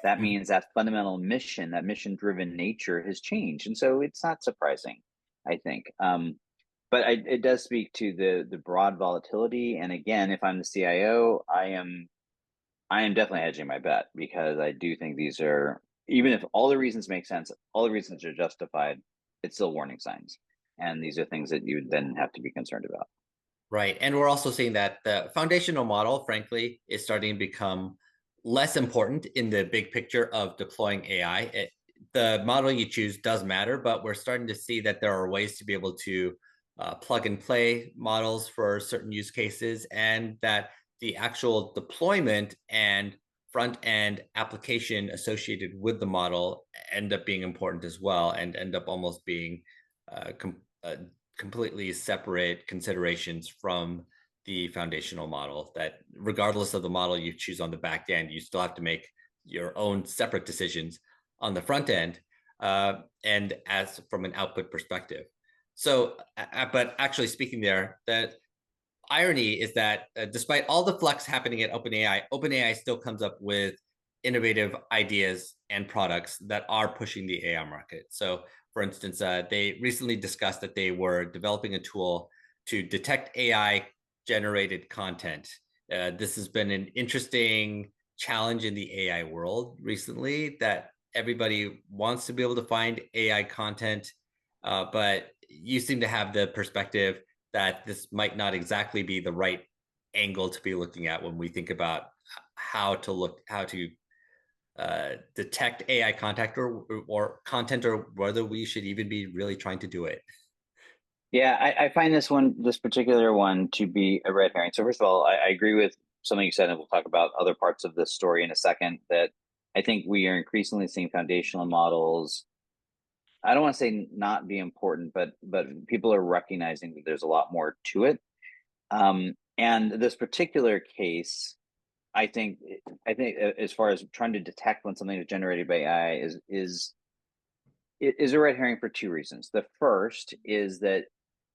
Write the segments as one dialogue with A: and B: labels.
A: that means that fundamental mission, that mission-driven nature has changed. And so it's not surprising, I think. But it does speak to the broad volatility. And again, if I'm the CIO, I am definitely hedging my bet, because I do think these are, even if all the reasons make sense, all the reasons are justified, it's still warning signs. And these are things that you would then have to be concerned about.
B: Right. And we're also seeing that the foundational model, frankly, is starting to become less important in the big picture of deploying AI. The model you choose does matter, but we're starting to see that there are ways to be able to plug and play models for certain use cases, and that the actual deployment and front end application associated with the model end up being important as well, and end up almost being completely separate considerations from the foundational model, that regardless of the model you choose on the back end, you still have to make your own separate decisions on the front end, and as from an output perspective. So, but actually speaking there, that irony is that despite all the flux happening at OpenAI, OpenAI still comes up with innovative ideas and products that are pushing the AI market. So, for instance, they recently discussed that they were developing a tool to detect AI generated content. This has been an interesting challenge in the AI world recently, that everybody wants to be able to find AI content, but you seem to have the perspective that this might not exactly be the right angle to be looking at when we think about how to detect AI contact or content, or whether we should even be really trying to do it.
A: Yeah, I find this particular one to be a red herring. So first of all, I agree with something you said, and we'll talk about other parts of this story in a second, that I think we are increasingly seeing foundational models. I don't want to say not be important, but people are recognizing that there's a lot more to it. And this particular case, I think as far as trying to detect when something is generated by AI is a red herring for two reasons. The first is that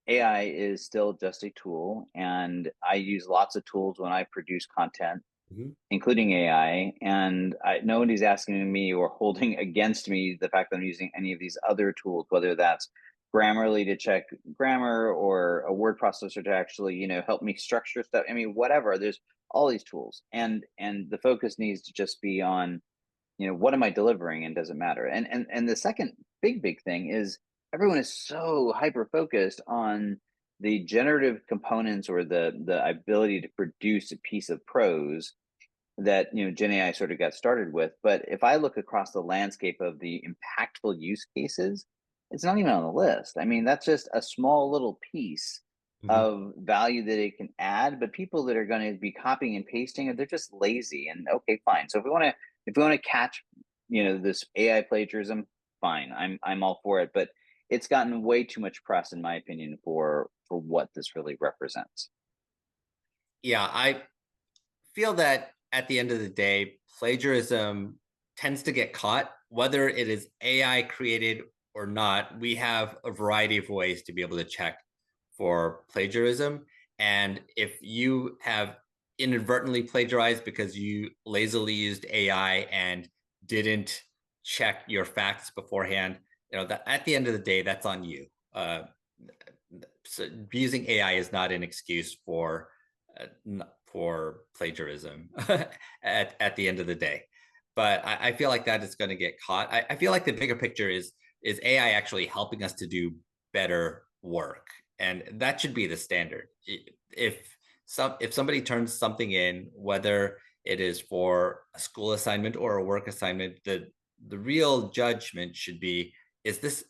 A: AI is still just a tool, and I use lots of tools when I produce content,
B: Mhm.
A: including AI. And nobody's asking me or holding against me the fact that I'm using any of these other tools, whether that's Grammarly to check grammar, or a word processor to actually, help me structure stuff. I mean, whatever. There's all these tools, and the focus needs to just be on, what am I delivering, and does it matter? And the second big thing is, everyone is so hyper focused on the generative components, or the ability to produce a piece of prose that Gen AI sort of got started with. But if I look across the landscape of the impactful use cases, it's not even on the list. I mean, that's just a small little piece
B: Mhm.
A: of value that it can add. But people that are going to be copying and pasting it, they're just lazy. And okay, fine. So if we want to catch this AI plagiarism, fine. I'm all for it. But it's gotten way too much press, in my opinion, for what this really represents.
B: Yeah, I feel that at the end of the day, plagiarism tends to get caught, whether it is AI created or not. We have a variety of ways to be able to check for plagiarism. And if you have inadvertently plagiarized because you lazily used AI and didn't check your facts beforehand, that at the end of the day, that's on you. So using AI is not an excuse for plagiarism at the end of the day. But I feel like that is going to get caught. I feel like the bigger picture is AI actually helping us to do better work, and that should be the standard. If somebody turns something in, whether it is for a school assignment or a work assignment, the real judgment should be: is this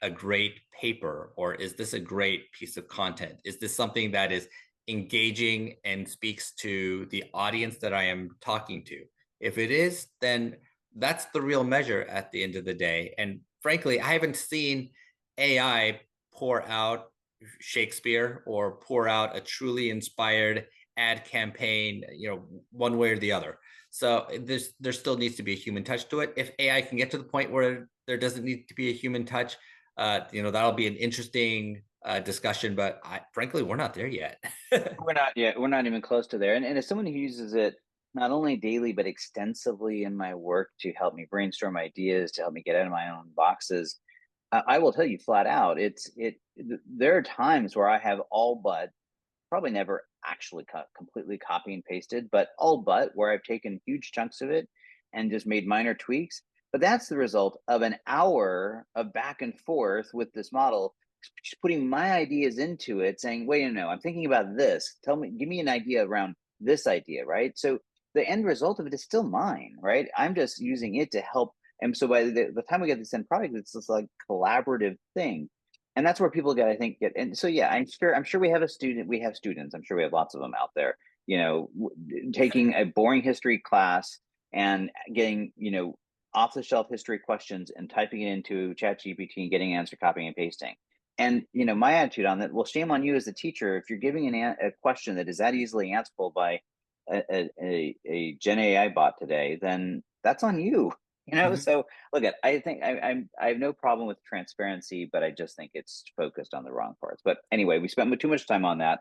B: a great paper, or is this a great piece of content? Is this something that is engaging and speaks to the audience that I am talking to? If it is, then that's the real measure at the end of the day. And frankly, I haven't seen AI pour out Shakespeare or pour out a truly inspired ad campaign, one way or the other. So there still needs to be a human touch to it. If AI can get to the point where there doesn't need to be a human touch, that'll be an interesting discussion. But frankly, we're not there yet.
A: We're not yet. We're not even close to there. And as someone who uses it not only daily but extensively in my work to help me brainstorm ideas, to help me get out of my own boxes. I will tell you flat out, there are times where I have all but probably never actually completely copy and pasted, but all but where I've taken huge chunks of it and just made minor tweaks. But that's the result of an hour of back and forth with this model, just putting my ideas into it, saying, wait, no, I'm thinking about this. Tell me, give me an idea around this idea, right? So the end result of it is still mine, right? I'm just using it to help. And so by the time we get this end product, it's this like collaborative thing, and that's where people get, I think, get. And so yeah, I'm sure we have students, I'm sure we have lots of them out there, taking a boring history class and getting, off the shelf history questions and typing it into chat gpt and getting an answer, copying and pasting. And my attitude on that, well, shame on you as a teacher if you're giving a question that is that easily answerable by a Gen AI bot today, then that's on you.
B: Mhm.
A: So look at, I think I have no problem with transparency, but I just think it's focused on the wrong parts. But anyway, we spent too much time on that.